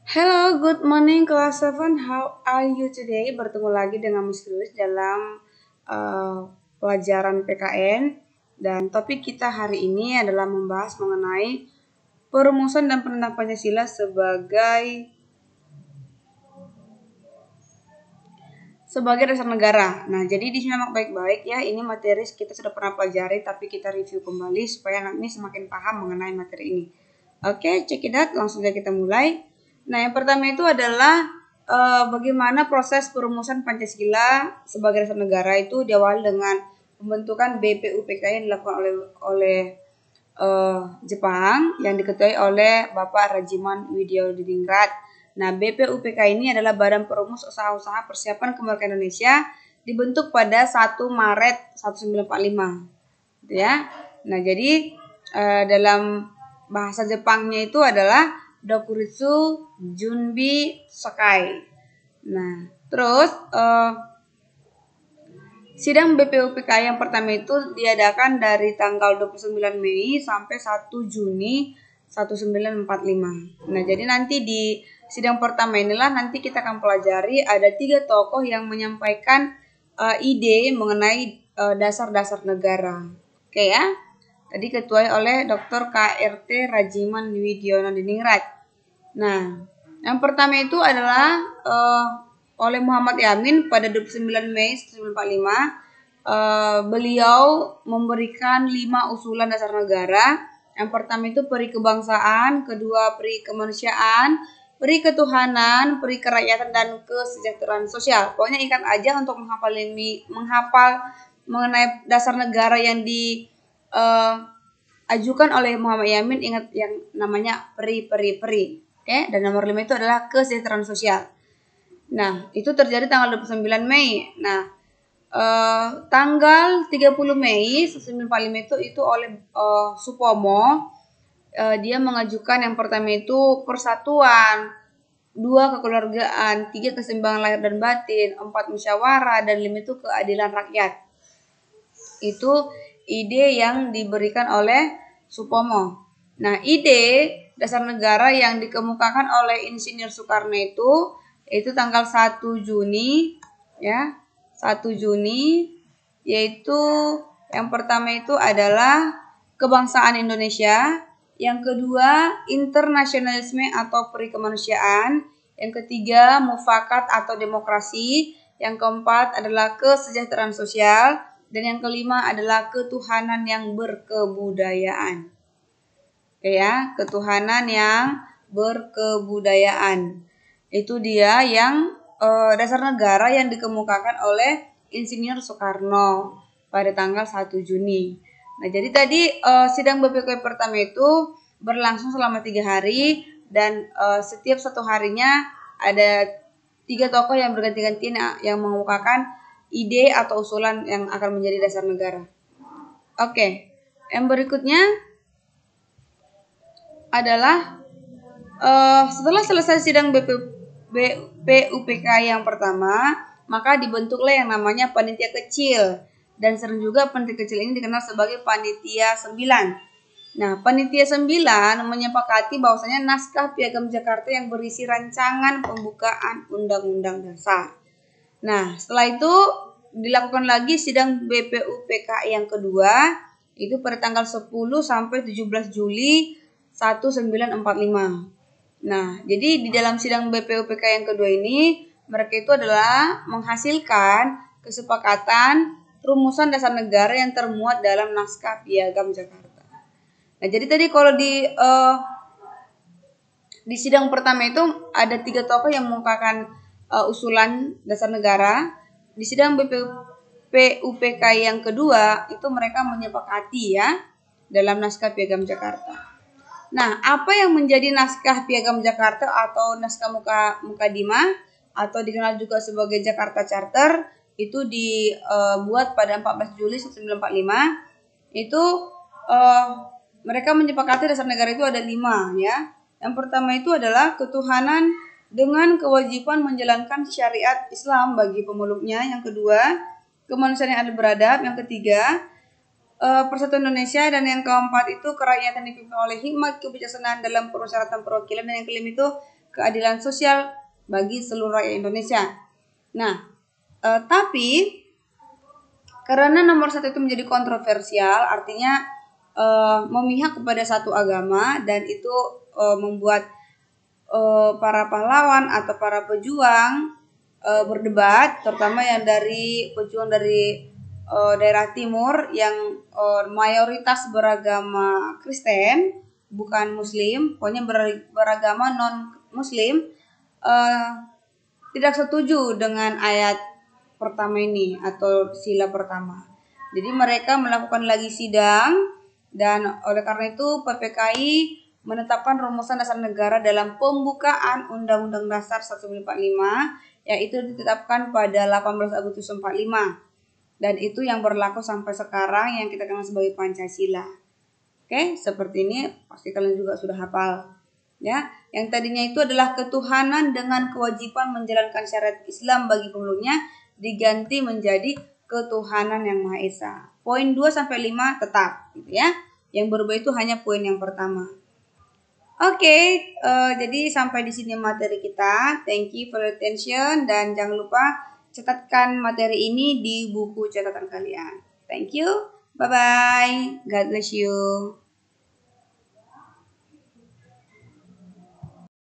Hello, good morning kelas 7. How are you today? Bertemu lagi dengan Miss Cruz dalam pelajaran PKN. Dan topik kita hari ini adalah membahas mengenai perumusan dan penentang Pancasila sebagai dasar negara. Nah, jadi disimak baik-baik ya. Ini materi kita sudah pernah pelajari, tapi kita review kembali supaya nanti semakin paham mengenai materi ini. Oke, check it out. Langsung saja kita mulai. Nah, yang pertama itu adalah bagaimana proses perumusan Pancasila sebagai dasar negara itu diawali dengan pembentukan BPUPK yang dilakukan oleh Jepang yang diketuai oleh Bapak Rajiman Widyodiningrat. Nah, BPUPK ini adalah Badan Perumus Usaha-usaha Persiapan Kemerdekaan Indonesia, dibentuk pada 1 Maret 1945. Gitu ya. Nah, jadi dalam bahasa Jepangnya itu adalah Dokuritsu Junbi Sakai. Nah, terus sidang BPUPK yang pertama itu diadakan dari tanggal 29 Mei sampai 1 Juni 1945. Nah, jadi nanti di sidang pertama inilah nanti kita akan pelajari ada 3 tokoh yang menyampaikan ide mengenai dasar-dasar negara. Oke ya. Tadi ketuai oleh Dr. KRT Rajiman Widyodiningrat. Nah, yang pertama itu adalah oleh Muhammad Yamin pada 29 Mei 1945. Beliau memberikan 5 usulan dasar negara. Yang pertama itu peri kebangsaan, kedua peri kemanusiaan, peri ketuhanan, peri kerakyatan, dan kesejahteraan sosial. Pokoknya ingat aja untuk menghafal mengenai dasar negara yang ajukan oleh Muhammad Yamin, ingat yang namanya peri. Oke, dan nomor 5 itu adalah kesejahteraan sosial. Nah, itu terjadi tanggal 29 Mei. Nah, tanggal 30 Mei 1945 itu oleh Supomo, dia mengajukan yang pertama itu persatuan, 2 kekeluargaan, 3 keseimbangan lahir dan batin, 4 musyawarah, dan 5 itu keadilan rakyat. Itu ide yang diberikan oleh Supomo. Nah, ide dasar negara yang dikemukakan oleh Insinyur Soekarno itu tanggal 1 Juni ya. 1 Juni yaitu yang pertama itu adalah kebangsaan Indonesia, yang kedua internasionalisme atau peri kemanusiaan, yang ketiga mufakat atau demokrasi, yang keempat adalah kesejahteraan sosial, dan yang kelima adalah ketuhanan yang berkebudayaan. Oke ya, ketuhanan yang berkebudayaan. Itu dia yang dasar negara yang dikemukakan oleh Insinyur Soekarno pada tanggal 1 Juni. Nah, jadi tadi sidang BPUPK pertama itu berlangsung selama 3 hari dan setiap 1 harinya ada 3 tokoh yang berganti-gantian yang mengemukakan ide atau usulan yang akan menjadi dasar negara. Oke, yang berikutnya adalah setelah selesai sidang BPUPK yang pertama, maka dibentuklah yang namanya panitia kecil, dan sering juga panitia kecil ini dikenal sebagai panitia 9. Nah, panitia 9 menyepakati bahwasanya naskah Piagam Jakarta yang berisi rancangan pembukaan Undang-Undang Dasar. Nah, setelah itu dilakukan lagi sidang BPUPK yang kedua, itu pada tanggal 10 sampai 17 Juli 1945. Nah, jadi di dalam sidang BPUPK yang kedua ini, mereka itu adalah menghasilkan kesepakatan rumusan dasar negara yang termuat dalam naskah Piagam Jakarta. Nah, jadi tadi kalau di sidang pertama itu ada 3 tokoh yang mengungkapkan usulan dasar negara. Di sidang BPUPK yang kedua itu mereka menyepakati ya dalam naskah Piagam Jakarta. Nah, apa yang menjadi naskah Piagam Jakarta atau naskah Mukadimah atau dikenal juga sebagai Jakarta Charter itu dibuat pada 14 Juli 1945. Itu mereka menyepakati dasar negara itu ada 5 ya. Yang pertama itu adalah ketuhanan dengan kewajiban menjalankan syariat Islam bagi pemeluknya. Yang kedua, kemanusiaan yang adil beradab. Yang ketiga, persatuan Indonesia. Dan yang keempat itu kerakyatan dipimpin oleh hikmat kebijaksanaan dalam persyaratan perwakilan. Dan yang kelima itu keadilan sosial bagi seluruh rakyat Indonesia. Nah, tapi karena nomor 1 itu menjadi kontroversial, artinya memihak kepada satu agama, dan itu membuat para pahlawan atau para pejuang berdebat, terutama yang dari pejuang dari daerah timur yang mayoritas beragama Kristen, bukan Muslim, pokoknya beragama non Muslim, tidak setuju dengan ayat pertama ini atau sila pertama. Jadi mereka melakukan lagi sidang, dan oleh karena itu PPKI menetapkan rumusan dasar negara dalam pembukaan Undang-Undang Dasar 1945, yaitu ditetapkan pada 18 Agustus 45, dan itu yang berlaku sampai sekarang yang kita kenal sebagai Pancasila. Oke, seperti ini pasti kalian juga sudah hafal. Ya, yang tadinya itu adalah ketuhanan dengan kewajiban menjalankan syariat Islam bagi pemeluknya, diganti menjadi ketuhanan yang Maha Esa. Poin 2 sampai 5 tetap, gitu ya. Yang berubah itu hanya poin yang pertama. Oke, jadi sampai di sini materi kita. Thank you for your attention, dan jangan lupa catatkan materi ini di buku catatan kalian. Thank you. Bye bye. God bless you.